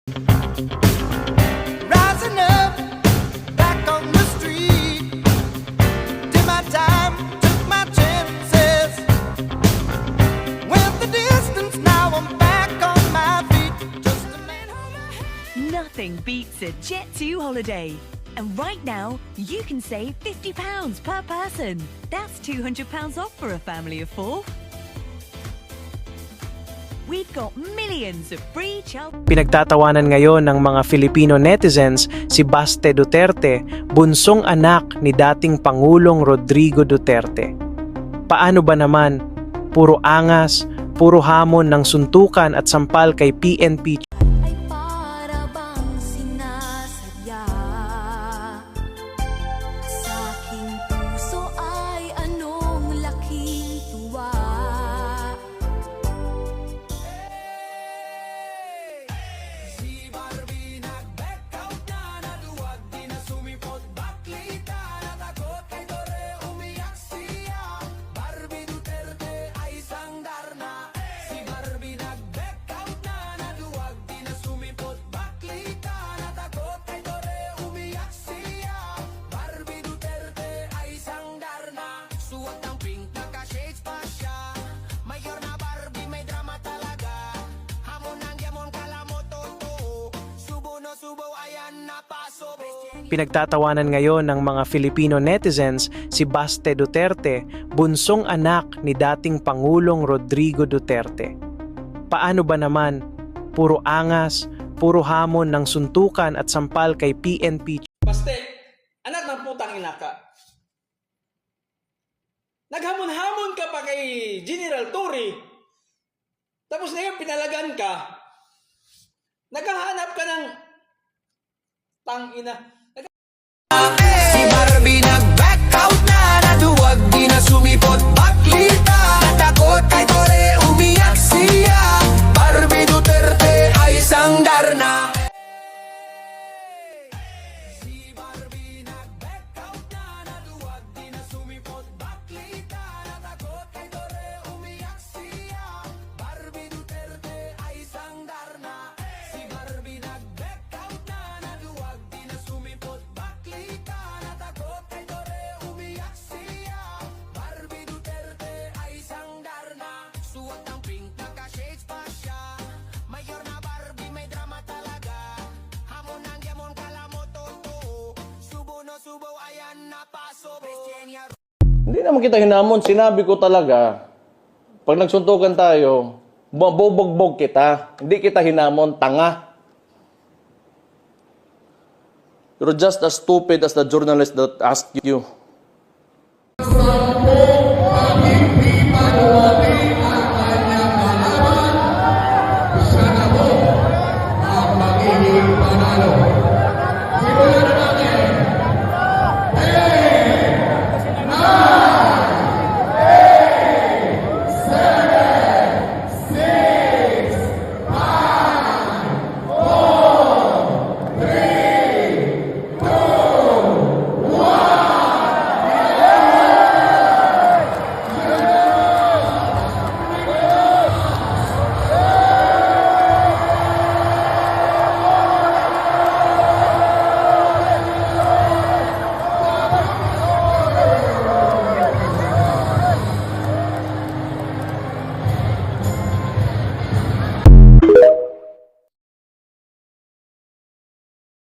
Rising up, back on the street. Did my time, took my chances. Went the distance, now I'm back on my feet. Just a man on my head. Nothing beats a Jet2 holiday. And right now, you can save £50 per person. That's £200 off for a family of 4. We've got millions of free child... Pinagtatawanan ngayon ng mga Filipino netizens si Baste Duterte, bunsong anak ni dating Pangulong Rodrigo Duterte. Paano ba naman? Puro angas, puro hamon ng suntukan at sampal kay PNP. Ay para bang sinasadya sa aking puso ay anong laking tuwa. Si Barbie nag-back out na, naduwag di na sumipot, baklita, natakot kay Dore, umiyak siya. Barbie Duterte ay sangdar na. Si Barbie nag-back out na, naduwag di na sumipot, baklita, natakot kay Dore, umiyak siya. Barbie Duterte ay sangdar na. Suot ng pink, naka-shades pa siya. Mayor na Barbie, may drama talaga. Hamon ang yamon, kala mo totoo. Subo no subo, ayan na paso. Pinagtatawanan ngayon ng mga Filipino netizens si Baste Duterte, bunsong anak ni dating Pangulong Rodrigo Duterte. Paano ba naman? Puro angas, puro hamon ng suntukan at sampal kay PNP. Baste, anak ng putang ina ka. Naghamon-hamon ka pa kay General Torre. Tapos ngayon pinalagan ka. Naghahanap ka ng tangina. Si Barbie nag-back out na, naduwag di na sumipot, baklita, natakot kay Dore, umiyak siya. Barbie Duterte ay sangdar na. Si Barbie nag-back out na, naduwag di na sumipot, baklita, natakot kay Dore, umiyak siya. Barbie Duterte ay sangdar na. Si Barbie nag-back out na, naduwag di na sumipot, baklita, natakot kay Dore, umiyak siya. Barbie Duterte ay sangdar na. Suot ng pink, naka-shades pa siya. Mayor na Barbie, may drama talaga. Hamon ang yamon, kala mo totoo. Subo no subo, ayan na paso. Hindi naman kita hinamon. Sinabi ko talaga, pag nagsuntukan tayo, bubogbog kita. Hindi kita hinamon, tanga. You're just as stupid as the journalist that asked you. Sana po ang magiging panalo.